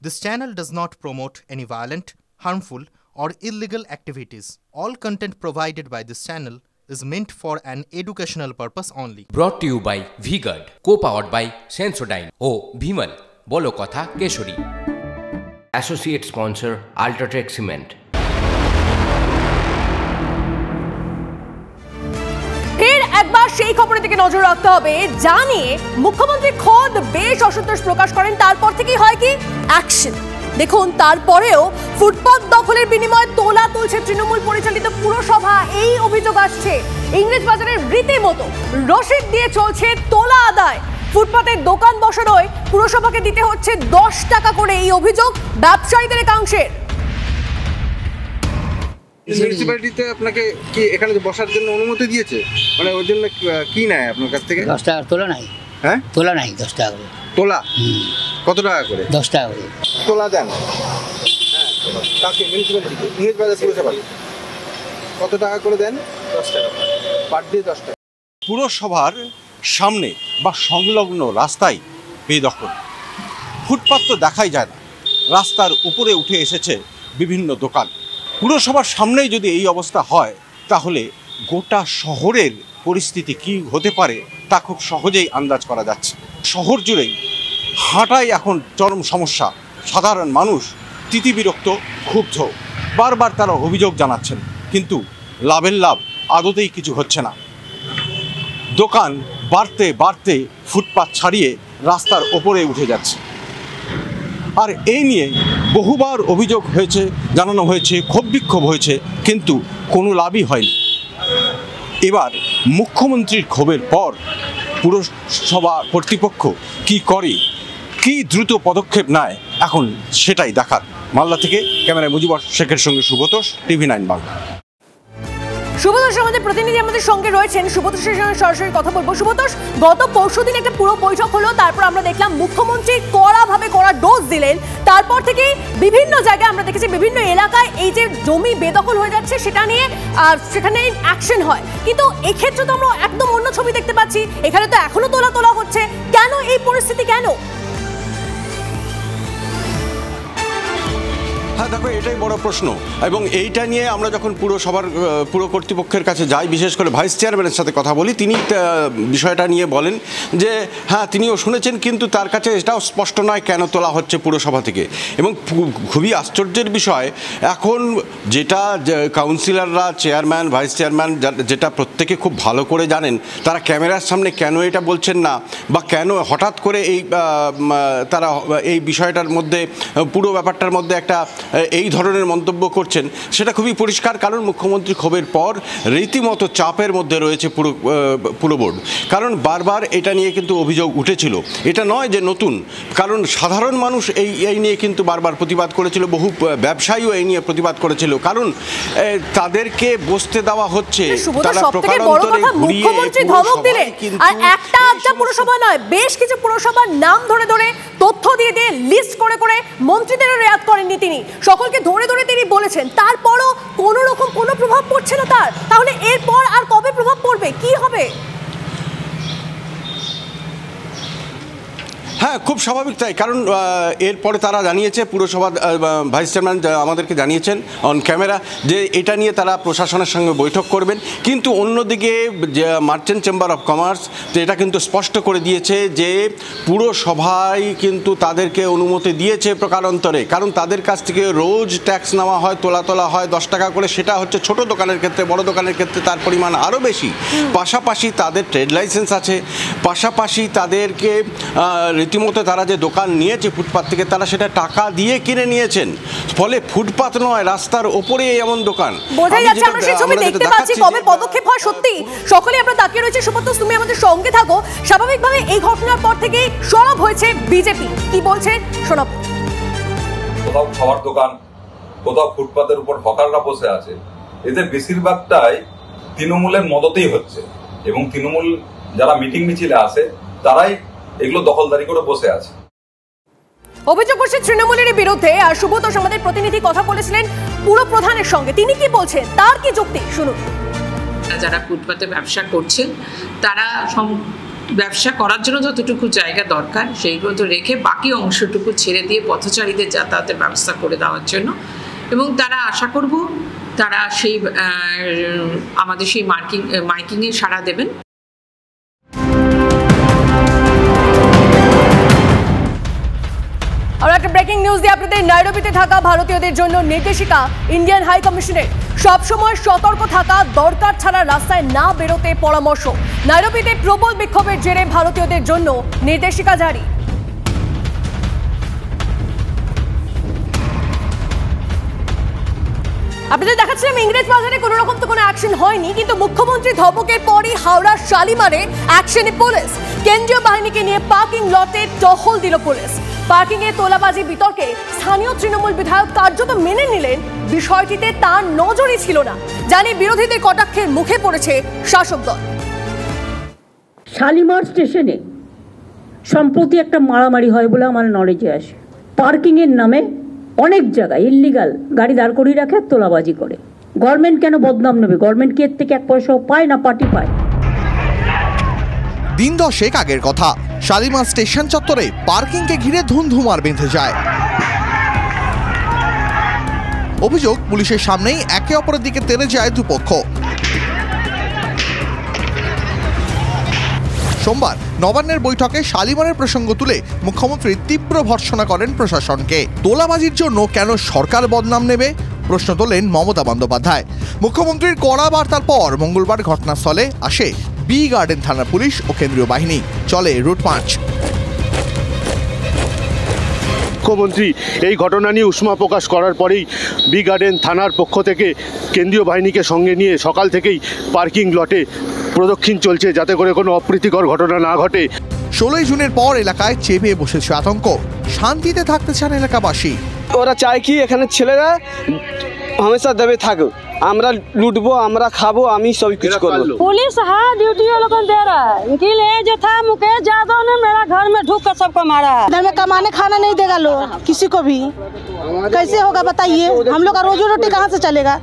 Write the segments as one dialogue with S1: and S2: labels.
S1: This channel does not promote any violent, harmful, or illegal activities. All content provided by this channel is meant for an educational purpose only.
S2: Brought to you by V-Guard, co-powered by Sensodyne O Bhimal, বলো কথা Keshari. Associate sponsor Ultratech Cement।
S3: ফের একবার সেই খবরের দিকে নজর রাখতে হবে, জানিয়ে মুখ্যমন্ত্রী খোদ বেশ অসন্তোষ প্রকাশ করেন। তারপর থেকেই হয় কি অ্যাকশন। দেখুন, তারপরেও ফুটপাত দখলের বিনিময়ে তোলা তুলছে তৃণমূল পরিচালিত পুরসভা। এই অভিযোগ আসছে ইংরেজ বাজারের রীতিমতো রসিদ দিয়ে চলছে তোলা আদায়। ফুটপাতের দোকান বসানোয় পুরসভাকে দিতে হচ্ছে 10 টাকা করে। এই অভিযোগ ব্যবসায়ীদের একাংশের।
S4: মিউনিসিপ্যালিটিতে আপনাকে কি এখানে বসার জন্য অনুমতি দিয়েছে? মানে ওর জন্য কি নেয় আপনার কাছ থেকে?
S5: 10 টাকা তোলা নাই।
S4: হ্যাঁ,
S5: তোলা নাই, 10 টাকা করে
S4: তোলা। কত টাকা করে?
S5: 10 টাকা করে
S4: তোলা দেন। হ্যাঁ, কাকে? মিউনিসিপ্যালিটিতে, ইংরেজ বাজার পুরসভা। কত টাকা করে দেন? 10 টাকা পার ডে। 10 টাকা। পুরসভার সামনে বা সংলগ্ন রাস্তায় বেদখল। ফুটপাত তো দেখাই যায় না, রাস্তার উপরে উঠে এসেছে বিভিন্ন দোকান। পুরসভার সামনেই যদি এই অবস্থা হয়, তাহলে গোটা শহরের পরিস্থিতি কি হতে পারে তা খুব সহজেই আন্দাজ করা যাচ্ছে। শহর জুড়েই হাঁটাই এখন চরম সমস্যা। সাধারণ মানুষ তিতিবিরক্ত, ক্ষুব্ধ। বারবার তারা অভিযোগ জানাচ্ছেন, কিন্তু লাভের লাভ আদতেই কিছু হচ্ছে না। দোকান বাড়তে বাড়তে ফুটপাত ছাড়িয়ে রাস্তার ওপরে উঠে যাচ্ছে। আর এই নিয়ে বহুবার অভিযোগ হয়েছে, জানানো হয়েছে, ক্ষোভ বিক্ষোভ হয়েছে, কিন্তু কোনো লাভই হয়নি। এবার মুখ্যমন্ত্রীর ক্ষোভের পর পুরসভা কর্তৃপক্ষ কি করে, কি দ্রুত পদক্ষেপ নেয়, এখন সেটাই দেখার। মালদা থেকে ক্যামেরায় মুজিবর শেখের সঙ্গে সুব্রতোষ, TV9 বাংলা।
S3: সুব্রতোষ আমাদের প্রতিনিধি আমাদের সঙ্গে রয়েছেন। সুব্রতোষের সঙ্গে সরাসরি কথা বলবো। সুব্রতোষ, গত পরশুদিন একটা পুরো বৈঠক হলো, তারপর আমরা দেখলাম মুখ্যমন্ত্রী কড়া ডোজ দিলেন। তারপর থেকে বিভিন্ন জায়গায় আমরা দেখেছি, বিভিন্ন এলাকায় এই যে জমি বেদখল হয়ে যাচ্ছে সেটা নিয়ে সেখানে অ্যাকশন হয়। কিন্তু এক্ষেত্রে তো আমরা একদম অন্য ছবি দেখতে পাচ্ছি। এখানে তো এখনো তোলা হচ্ছে। কেন এই পরিস্থিতি, কেন?
S4: হ্যাঁ, দেখো, এটাই বড় প্রশ্ন। এবং এইটা নিয়ে আমরা যখন পুরো কর্তৃপক্ষের কাছে যাই, বিশেষ করে ভাইস চেয়ারম্যানের সাথে কথা বলি, তিনি বিষয়টা নিয়ে বলেন যে হ্যাঁ, তিনিও শুনেছেন, কিন্তু তার কাছে এটাও স্পষ্ট নয় কেন তোলা হচ্ছে পুরসভা থেকে। এবং খুবই আশ্চর্যের বিষয়, এখন যেটা কাউন্সিলররা, চেয়ারম্যান, ভাইস চেয়ারম্যান, যেটা প্রত্যেকে খুব ভালো করে জানেন, তারা ক্যামেরার সামনে কেন এটা বলছেন না, বা কেন হঠাৎ করে তারা এই বিষয়টার মধ্যে, পুরো ব্যাপারটার মধ্যে একটা এই ধরনের মন্তব্য করছেন, সেটা খুবই পরিষ্কার। কারণ মুখ্যমন্ত্রী ক্ষোভের পর রীতিমতো চাপের মধ্যে রয়েছে পুরো বোর্ড। কারণ বারবার এটা নিয়ে কিন্তু অভিযোগ উঠেছিল, এটা নয় যে নতুন। কারণ সাধারণ মানুষ এই নিয়ে কিন্তু বারবার প্রতিবাদ করেছিল, বহু ব্যবসায়ীও এই নিয়ে প্রতিবাদ করেছিল। কারণ তাদেরকে বসতে দেওয়া হচ্ছে, তারা প্রকারান্তরে ঘুরিয়ে
S3: ধমক দিলেন। আর একটা পুরসভা নয়, বেশ কিছু পুরসভার নাম ধরে তথ্য দিয়ে লিস্ট করে মন্ত্রীদেরও রেয়াত করেননি তিনি। সকলকে ধরে তিনি বলেছেন, তারপরও কোনো রকম কোনো প্রভাব পড়ছে না তার। তাহলে এরপর আর কবে প্রভাব পড়বে, কি হবে?
S4: হ্যাঁ, খুব স্বাভাবিক তাই। কারণ এরপরে তারা জানিয়েছে, পুরসভা ভাইস চেয়ারম্যান আমাদেরকে জানিয়েছেন অন ক্যামেরা, যে এটা নিয়ে তারা প্রশাসনের সঙ্গে বৈঠক করবেন। কিন্তু অন্যদিকে মার্চেন্ট চেম্বার অফ কমার্স এটা কিন্তু স্পষ্ট করে দিয়েছে যে পুরসভায় কিন্তু তাদেরকে অনুমতি দিয়েছে প্রকারান্তরে। কারণ তাদের কাছ থেকে রোজ ট্যাক্স নেওয়া হয়, তোলা হয় 10 টাকা করে। সেটা হচ্ছে ছোট দোকানের ক্ষেত্রে, বড় দোকানের ক্ষেত্রে তার পরিমাণ আরও বেশি। পাশাপাশি তাদের ট্রেড লাইসেন্স আছে, পাশাপাশি তাদেরকে রীতিমতো তারা যে দোকান নিয়েছে ফুটপাত থেকে, তারা সেটা টাকা দিয়ে কিনে নিয়েছেন। ফলে ফুটপাত নয়, রাস্তার ওপরে এমন দোকান।
S3: বোঝা যাচ্ছে, আমরা সেই ছবি দেখতে পাচ্ছি। কবে পদক্ষেপ হয়, সত্যি সকলে আমরা তাকিয়ে রয়েছে। সুব্রতোষ, তুমি আমাদের সঙ্গে থাকো। স্বাভাবিকভাবে এই ঘটনার পর থেকেই সরব হয়েছে বিজেপি। কি বলছে শোনাব।
S6: কোথাও খাবার দোকান, কোথাও ফুটপাতের উপর হকাররা বসে আছে। এদের বেশিরভাগটাই তৃণমূলের মদতেই হচ্ছে, এবং তৃণমূল যারা মিটিং মিছিলে আসে তারাই এগুলো দখলদারি করে বসে আছে।
S3: অভিযোগ করছে তৃণমূলের বিরুদ্ধে। আর সুব্রতোষ আমাদের প্রতিনিধি কথা বলেছিলেন পুরো প্রধানের সঙ্গে, তিনি কি বলছেন, তার কি যুক্তি শুনুন।
S7: যারা ফুটপাতে ব্যবসা করছেন তারা
S5: ব্যবসা করার জন্য যতটুকু জায়গা দরকার সেইগুলো তো রেখে বাকি অংশটুকু ছেড়ে দিয়ে পথচারীদের যাতায়াতের ব্যবস্থা করে দেওয়ার জন্য, এবং তারা আশা করব তারা সেই আমাদের সেই মাইকিংয়ে সাড়া দেবেন।
S3: আর একটা ব্রেকিং নিউজ দিয়ে আপনাদের, নাইরোবিতে থাকা ভারতীয়দের জন্য নির্দেশিকা ইন্ডিয়ান হাই কমিশনের, সবসময় সতর্ক থাকা, দরকার ছাড়া রাস্তায় না বেরোতে পরামর্শ। নাইরোবিতে প্রবল বিক্ষোভের জেরে ভারতীয়দের জন্য নির্দেশিকা জারি। আপনাদের দেখাচ্ছিলাম ইংরেজ বাজারে কোনো রকম তো কোনো অ্যাকশন হয়নি, কিন্তু মুখ্যমন্ত্রী ধমকের পরই হাওড়ার শালিমারে অ্যাকশনে পুলিশ। কেন্দ্রীয় বাহিনীকে নিয়ে পার্কিং লটে টহল দিল পুলিশ। পার্কিং এ তোলাবাজি বিতর্কে স্থানীয় তৃণমূল বিধায়ক কার্যত মেনে নিলেন বিষয়টিতে তার নজরই ছিল না। জানি বিরোধীদের কটাক্ষের মুখে পড়েছে শাসক দল।
S7: শালিমার স্টেশনে সম্প্রতি একটা মারামারি হয় বলে আমার নলেজে আসে। পার্কিং এর নামে অনেক জায়গায় ইল্লিগাল গাড়ি দাঁড় করিয়ে রাখে, তোলাবাজি করে। গভর্নমেন্ট কেন বদনাম নেবে? গভর্নমেন্ট কি এর থেকে এক পয়সাও পায় না পার্টি পায়?
S8: দিন 10 আগের কথা, শালিমার স্টেশন চত্বরে পার্কিংকে ঘিরে ধুমধুমার বেঁধে যায়। অভিযোগ, পুলিশের সামনেই একে অপরের দিকে তেড়ে যায় দুপক্ষ। সোমবার নবান্নের বৈঠকে শালিমারের প্রসঙ্গ তুলে মুখ্যমন্ত্রী তীব্র ভর্ৎসনা করেন প্রশাসনকে। তোলাবাজির জন্য কেন সরকার বদনাম নেবে প্রশ্ন তোলেন মমতা বন্দ্যোপাধ্যায়। মুখ্যমন্ত্রীর কড়া বার্তার পর মঙ্গলবার ঘটনাস্থলে আসে বি গার্ডেন থানার পুলিশ ও কেন্দ্রীয় বাহিনী। চলে রুট মার্চ।
S9: মুখ্যমন্ত্রী এই ঘটনা নিয়ে উষ্মা প্রকাশ করার পরেই বি গার্ডেন থানার পক্ষ থেকে কেন্দ্রীয় বাহিনীকে সঙ্গে নিয়ে সকাল থেকেই পার্কিং লটে প্রদক্ষিণ চলছে, যাতে করে কোনো অপ্রীতিকর ঘটনা না ঘটে।
S8: 16 জুনের পর এলাকায় চেপে বসেছে আতঙ্ক। শান্তিতে থাকতে চান এলাকাবাসী।
S10: ওরা চায় কি এখানে ছেলেরা হামেশা দেবে থাকুক, আমরা लूटबो, আমরা খাবো, আমি सब कुछ করব।
S7: पुलिस हाँ ड्यूटी वो लोग दे रहा है। वकील है जो था मुकेश यादव ने मेरा घर में ढूक कर सबको मारा है।
S11: घर में कमाने खाना नहीं देगा लोग किसी को भी, कैसे होगा बताइए? हम लोग का रोजी रोटी कहाँ से चलेगा?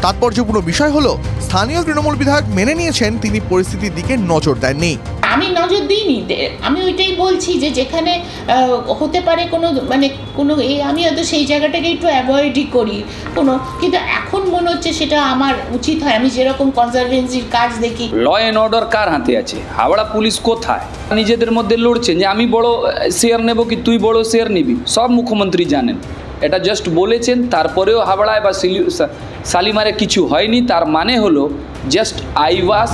S8: তাৎপর্যপূর্ণ বিষয় হলো, স্থানীয় তৃণমূল বিধায়ক মেনে নিয়েছেন তিনি পরিস্থিতির দিকে নজর দেননি।
S12: আমি নজর দিইনি, আমি ওইটাই বলছি যে যেখানে হতে পারে কোনো আমি হয়তো সেই জায়গাটাকে একটু অ্যাভয়েডই করি কিন্তু এখন মনে হচ্ছে সেটা আমার উচিত হয়। আমি যেরকম কনজারভেন্সির কাজ দেখি।
S13: ল অ্যান্ড অর্ডার কার হাতে আছে? হাওড়া পুলিশ কোথায়? নিজেদের মধ্যে লড়ছেন যে আমি বড় শেয়ার নেব কি তুই বড় শেয়ার নিবি, সব মুখ্যমন্ত্রী জানেন। এটা জাস্ট বলেছেন, তারপরেও হাওড়ায় বা শালিমারে কিছু হয়নি, তার মানে হলো জাস্ট আইওয়াস।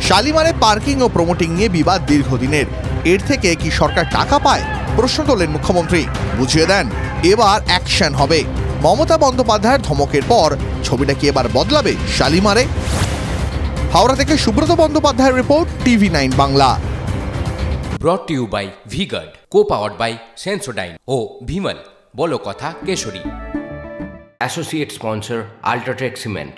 S8: শালিমারে পার্কিং ও প্রমোটিং নিয়ে বিবাদ দীর্ঘদিনের। এর থেকে কি সরকার টাকা পায় প্রশ্ন তোলেন মুখ্যমন্ত্রী। বুঝিয়ে দেন এবার অ্যাকশন হবে। মমতা বন্দ্যোপাধ্যায়ের ধমকের পর ছবিটা কি এবার বদলাবে শালিমারে? হাওড়া থেকে সুব্রত বন্দ্যোপাধ্যায়ের report, TV9 Bangla.
S2: Brought to you by VGuard, co powered by Sensodyne ও ভিমল বলো কথা Kesari. Associate sponsor UltraTech cement.